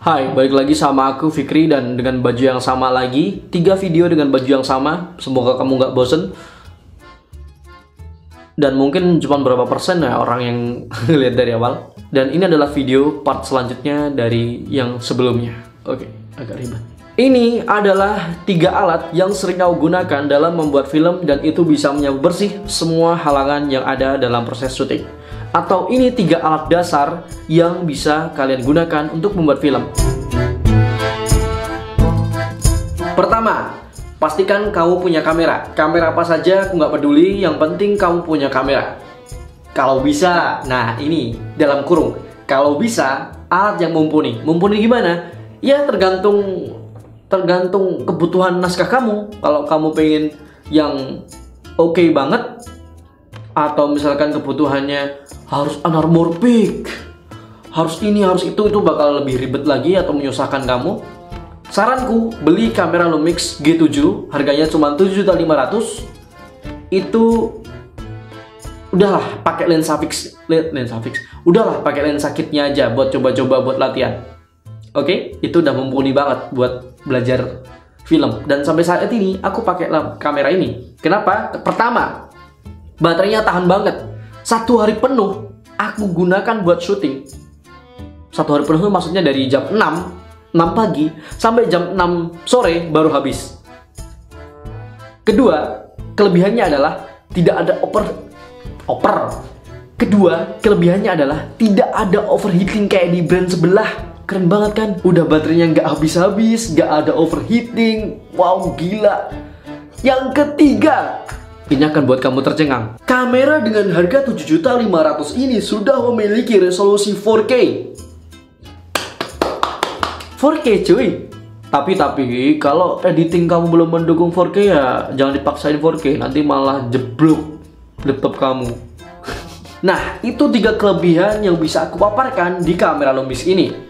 Hai, balik lagi sama aku Fikri dan dengan baju yang sama lagi. 3 video dengan baju yang sama. Semoga kamu nggak bosen. Dan mungkin cuma berapa persen ya orang yang lihat dari awal. Dan ini adalah video part selanjutnya dari yang sebelumnya. Oke, agak ribet. Ini adalah 3 alat yang sering kau gunakan dalam membuat film dan itu bisa menyapu bersih semua halangan yang ada dalam proses syuting. Atau ini 3 alat dasar yang bisa kalian gunakan untuk membuat film. Pertama, pastikan kamu punya kamera. Kamera apa saja aku nggak peduli, yang penting kamu punya kamera. Kalau bisa, nah ini dalam kurung, kalau bisa alat yang mumpuni. Mumpuni gimana? Ya tergantung kebutuhan naskah kamu. Kalau kamu pengen yang oke banget, atau misalkan kebutuhannya harus anamorphic, harus ini, harus itu bakal lebih ribet lagi atau menyusahkan kamu. Saranku, beli kamera Lumix G7, harganya cuma 7.500.000. Itu udahlah pakai lensa fix. Udahlah pakai lensa kitnya aja buat coba-coba buat latihan. Oke, itu udah mumpuni banget buat belajar film. Dan sampai saat ini aku pakai kamera ini. Kenapa? Pertama, baterainya tahan banget. 1 hari penuh aku gunakan buat syuting. 1 hari penuh maksudnya dari jam 6 pagi sampai jam 6 sore baru habis. Kedua, kelebihannya adalah tidak ada kelebihannya adalah tidak ada overheating kayak di brand sebelah. Keren banget kan? Udah baterainya nggak habis-habis, nggak ada overheating. Wow, gila. Yang ketiga, ini akan buat kamu tercengang. Kamera dengan harga 7.500.000 ini sudah memiliki resolusi 4K. 4K cuy. Tapi kalau editing kamu belum mendukung 4K ya jangan dipaksain 4K, nanti malah jeblok laptop kamu. Nah, itu 3 kelebihan yang bisa aku paparkan di kamera Lumix ini.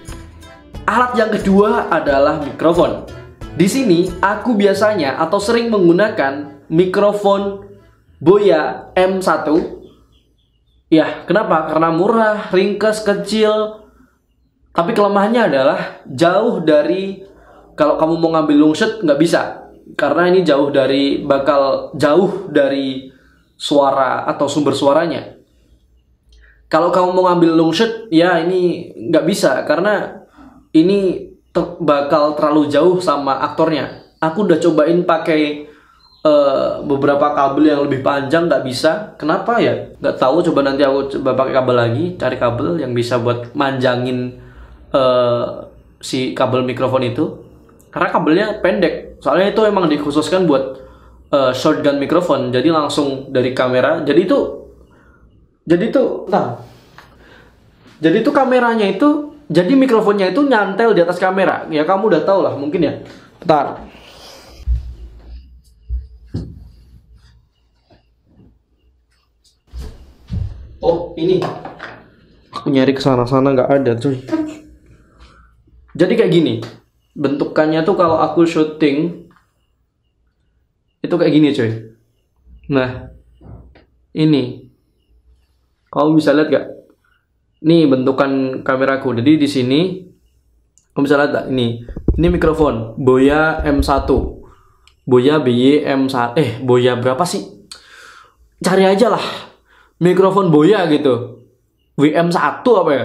Alat yang kedua adalah mikrofon. Di sini aku biasanya atau sering menggunakan mikrofon Boya M1. Ya, kenapa? Karena murah, ringkas, kecil. Tapi kelemahannya adalah jauh dari, kalau kamu mau ngambil long shot nggak bisa. Karena ini bakal jauh dari suara atau sumber suaranya. Kalau kamu mau ngambil long shot, ya ini nggak bisa karena ini bakal terlalu jauh sama aktornya. Aku udah cobain pakai beberapa kabel yang lebih panjang, nggak bisa. Kenapa ya? Nggak tahu. Coba nanti aku coba pakai kabel lagi, cari kabel yang bisa buat manjangin si kabel mikrofon itu. Karena kabelnya pendek. Soalnya itu emang dikhususkan buat shotgun mikrofon. Jadi langsung dari kamera. Jadi itu kameranya itu, jadi mikrofonnya itu nyantel di atas kamera. Ya kamu udah tahu lah mungkin ya. Bentar. Oh, ini. Aku nyari kesana-sana nggak ada, cuy. Jadi kayak gini. Bentukannya tuh kalau aku syuting itu kayak gini, cuy. Nah, ini. Kamu bisa lihat gak? Nih bentukan kameraku. Jadi di sini kamu bisa lihat gak? Ini mikrofon Boya M1. Boya BY M1. Boya berapa sih? Cari aja lah. Mikrofon Boya gitu. WM1 apa ya?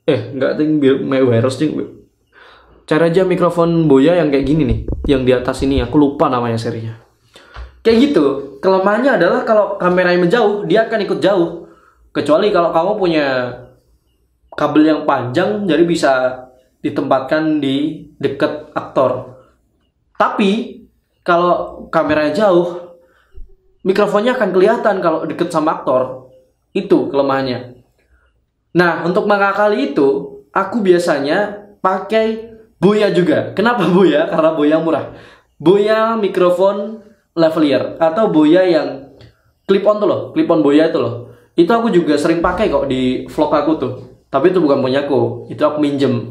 Enggak, virus ding. Cari aja mikrofon Boya yang kayak gini nih, yang di atas ini, aku lupa namanya serinya. Kayak gitu. Kelemahannya adalah kalau kameranya menjauh, dia akan ikut jauh. Kecuali kalau kamu punya kabel yang panjang, jadi bisa ditempatkan di dekat aktor. Tapi kalau kameranya jauh, mikrofonnya akan kelihatan kalau deket sama aktor. Itu kelemahannya. Nah, untuk mengakali itu, aku biasanya pakai Boya juga. Kenapa Boya? Karena Boya murah. Boya mikrofon lavalier atau Boya yang clip on tuh loh, clip on Boya itu loh. Itu aku juga sering pakai kok di vlog aku tuh. Tapi itu bukan punyaku, itu aku minjem.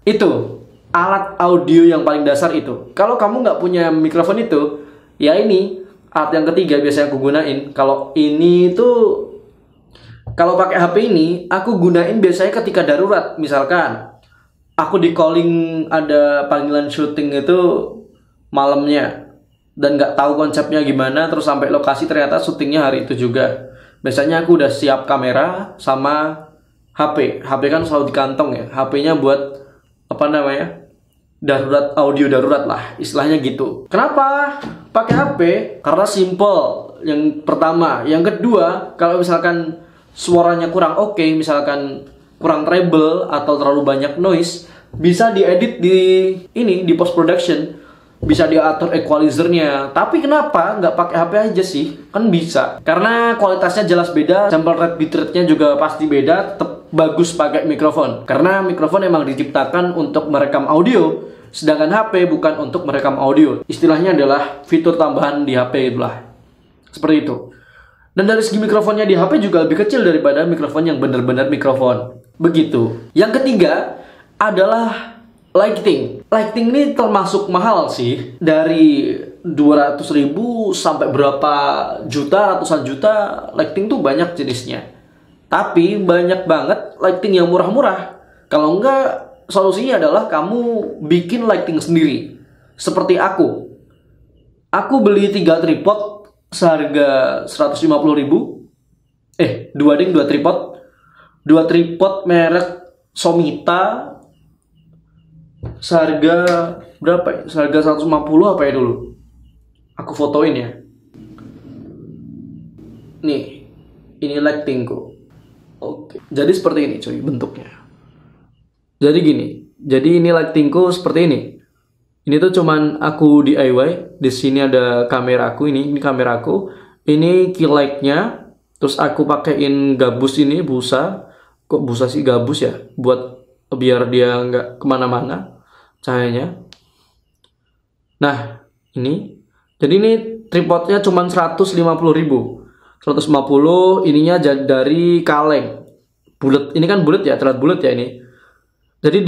Itu alat audio yang paling dasar itu. Kalau kamu nggak punya mikrofon itu, ya ini alat yang ketiga biasanya aku gunain. Kalau ini tuh, kalau pakai HP ini aku gunain biasanya ketika darurat. Misalkan aku di calling ada panggilan syuting itu malamnya dan nggak tahu konsepnya gimana, terus sampai lokasi ternyata syutingnya hari itu juga. Biasanya aku udah siap kamera sama HP. HP kan selalu di kantong ya. HP-nya buat apa namanya? Darurat, audio darurat lah, istilahnya gitu. Kenapa pakai HP? Karena simple. Yang pertama, yang kedua, kalau misalkan suaranya kurang oke, misalkan kurang treble atau terlalu banyak noise, bisa diedit di post production, bisa diatur equalizernya. Tapi kenapa nggak pakai HP aja sih? Kan bisa. Karena kualitasnya jelas beda, sample rate bitrate-nya juga pasti beda. Tetap bagus pakai mikrofon. Karena mikrofon emang diciptakan untuk merekam audio, sedangkan HP bukan untuk merekam audio. Istilahnya adalah fitur tambahan di HP itulah. Seperti itu. Dan dari segi mikrofonnya di HP juga lebih kecil daripada mikrofon yang benar-benar mikrofon. Begitu. Yang ketiga adalah lighting. Lighting ini termasuk mahal sih. Dari 200.000 sampai berapa juta, ratusan juta, lighting tuh banyak jenisnya. Tapi banyak banget lighting yang murah-murah. Kalau enggak, solusinya adalah kamu bikin lighting sendiri. Seperti aku. Aku beli 3 tripod seharga 150.000. Dua tripod. 2 tripod merek Somita seharga berapa ya? Seharga 150 apa ya dulu? Aku fotoin ya. Nih, ini lightingku. Oke. Jadi seperti ini cuy bentuknya. Jadi gini. Jadi ini lightingku seperti ini. Ini tuh cuman aku DIY. Di sini ada kameraku ini kameraku. Ini key light-nya. Terus aku pakein gabus ini, busa. Kok busa sih, gabus ya? Buat biar dia nggak kemana-mana cahayanya. Nah, ini. Jadi ini tripodnya cuma 150.000. 150, ininya dari kaleng. Bulat. Ini kan bulat ya, terlihat bulat ya ini. Jadi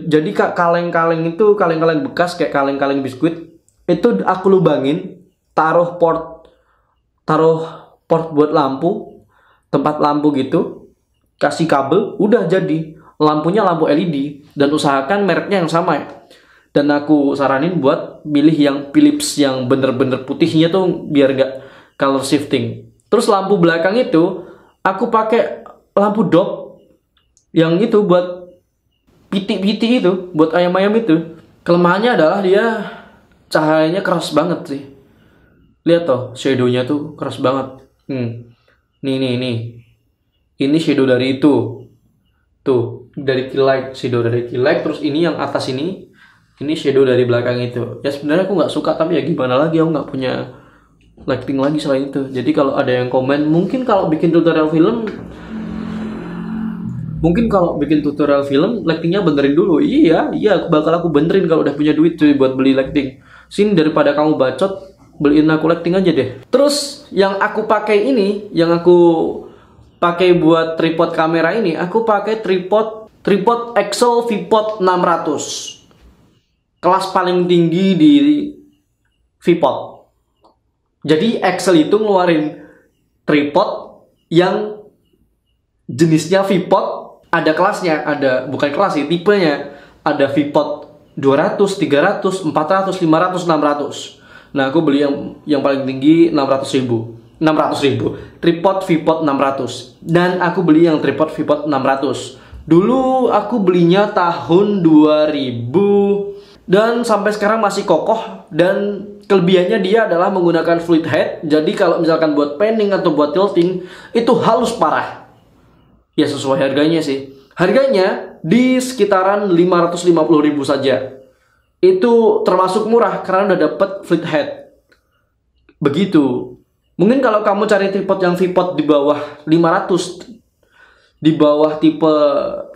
jadi kaleng-kaleng itu kaleng-kaleng bekas kayak kaleng-kaleng biskuit. Itu aku lubangin, taruh port buat lampu, tempat lampu gitu. Kasih kabel, udah jadi. Lampunya lampu LED dan usahakan mereknya yang sama ya. Dan aku saranin buat pilih yang Philips yang bener-bener putihnya tuh biar gak color shifting. Terus lampu belakang itu aku pakai lampu dop yang itu buat pitik-pitik itu, buat ayam-ayam itu. Kelemahannya adalah dia cahayanya keras banget sih. Lihat toh, shadownya tuh keras banget. Nih. Ini shadow dari itu. Tuh, dari key light, shadow dari key light. Terus ini yang atas ini shadow dari belakang itu. Ya sebenarnya aku nggak suka, tapi ya gimana lagi, aku nggak punya lighting lagi selain itu. Jadi kalau ada yang komen, mungkin kalau bikin tutorial film, lightingnya benerin dulu. Iya, aku benerin kalau udah punya duit cuy buat beli lighting. Sini daripada kamu bacot, beliin aku lighting aja deh. Terus yang aku pakai ini, yang aku pakai buat tripod kamera ini, aku pakai tripod Excel Vipod 600. Kelas paling tinggi di Vipod. Jadi Excel itu ngeluarin tripod yang jenisnya Vipod. Ada kelasnya, bukan kelas sih, tipenya. Ada Vipod 200, 300, 400, 500, 600. Nah, aku beli yang paling tinggi 600.000. Tripod Vipod 600. Dan aku beli yang tripod Vipod 600. Dulu aku belinya tahun 2000 dan sampai sekarang masih kokoh. Dan kelebihannya dia adalah menggunakan fluid head. Jadi kalau misalkan buat panning atau buat tilting, itu halus parah. Ya sesuai harganya sih. Harganya di sekitaran 550.000 saja. Itu termasuk murah karena udah dapet fluid head. Begitu. Mungkin kalau kamu cari tripod yang Vipod di bawah 500, di bawah tipe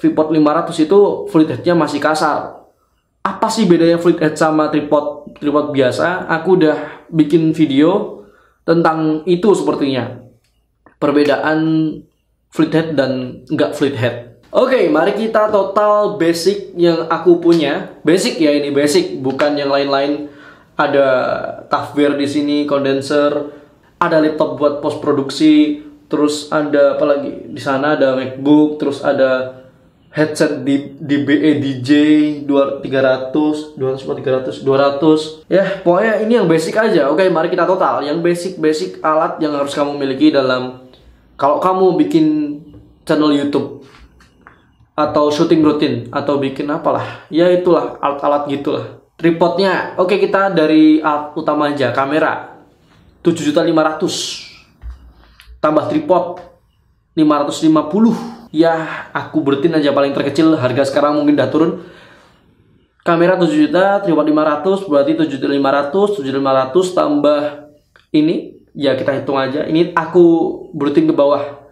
Vipod 500 itu fluid headnya masih kasar. Apa sih bedanya fluid head sama tripod biasa? Aku udah bikin video tentang itu sepertinya. Perbedaan fluid head dan nggak fluid head. Oke, mari kita total basic yang aku punya. Basic ya, ini basic, bukan yang lain-lain. Ada TAFWare di sini, kondenser, ada laptop buat post produksi, terus ada apa lagi? Di sana ada MacBook, terus ada headset di DBE DJ 300 200 ya pokoknya ini yang basic aja. Oke, mari kita total yang basic alat yang harus kamu miliki dalam kalau kamu bikin channel YouTube atau syuting rutin atau bikin apalah ya, itulah alat-alat gitulah. Tripodnya oke, kita dari alat utama aja. Kamera 7.500.000 tambah tripod 550. Ya, aku bertin aja paling terkecil, harga sekarang mungkin udah turun. Kamera 7 juta, tripod 500, berarti 7.500 tambah ini, ya kita hitung aja. Ini aku bertin ke bawah.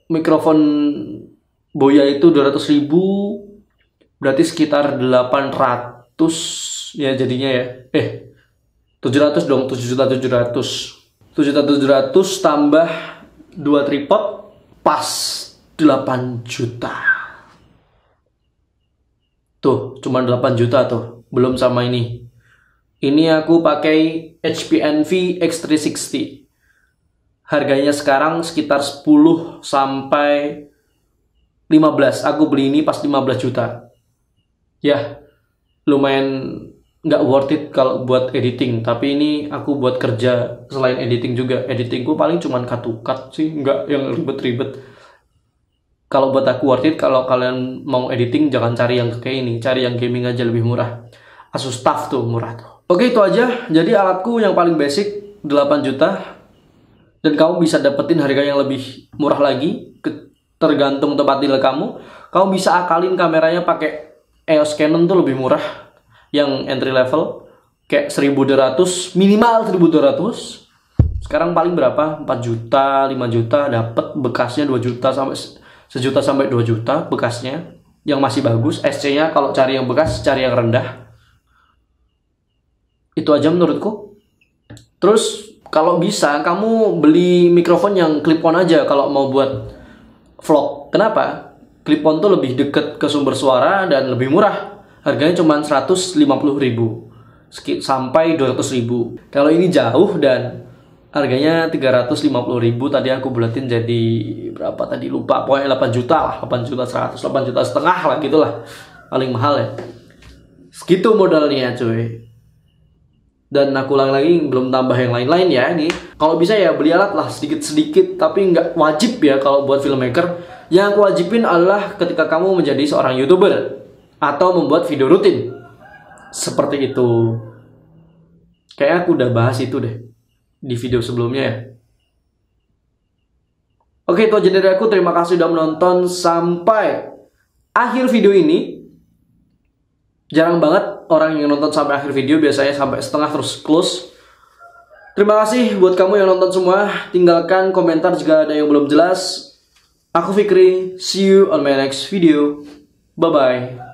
Mikrofon Boya itu 200.000, berarti sekitar 800 ya jadinya ya. 700 dong, 7.700.000 tambah 2 tripod pas 8 juta. Tuh, cuma 8 juta tuh. Belum sama ini. Ini aku pakai HP Envy X360. Harganya sekarang sekitar 10 sampai 15. Aku beli ini pas 15 juta. Ya, lumayan nggak worth it kalau buat editing. Tapi ini aku buat kerja selain editing juga. Editingku paling cuman cut sih, nggak yang ribet-ribet. Kalau buat aku worth it. Kalau kalian mau editing jangan cari yang kayak ini, cari yang gaming aja, lebih murah. Asus TUF tuh murah tuh. Oke, itu aja. Jadi alatku yang paling basic 8 juta. Dan kamu bisa dapetin harga yang lebih murah lagi, tergantung tempat deal kamu. Kamu bisa akalin kameranya pakai EOS Canon tuh lebih murah, yang entry level kayak 1.200, minimal 1.200. Sekarang paling berapa? 4 juta, 5 juta dapat bekasnya 2 juta sampai 1 juta sampai 2 juta bekasnya yang masih bagus. SC-nya kalau cari yang bekas, cari yang rendah. Itu aja menurutku. Terus kalau bisa kamu beli mikrofon yang clip-on aja kalau mau buat vlog. Kenapa? Clip-on tuh lebih deket ke sumber suara dan lebih murah. Harganya cuma 150.000 sampai 200.000. Kalau ini jauh dan harganya 350.000, tadi aku bulatin jadi berapa tadi lupa. Pokoknya 8 juta lah, 8 juta 100, 8 juta setengah lah gitulah. Paling mahal ya. Segitu modalnya cuy. Dan aku ulang lagi, belum tambah yang lain-lain ya ini. Kalau bisa ya beli alat lah sedikit-sedikit, tapi nggak wajib ya kalau buat filmmaker. Yang aku wajibin adalah ketika kamu menjadi seorang YouTuber atau membuat video rutin. Seperti itu. Kayak aku udah bahas itu deh di video sebelumnya ya. Oke, itu aja dari aku. Terima kasih udah menonton sampai akhir video ini. Jarang banget orang yang nonton sampai akhir video, biasanya sampai setengah terus close. Terima kasih buat kamu yang nonton semua. Tinggalkan komentar jika ada yang belum jelas. Aku Fikri, see you on my next video. Bye-bye.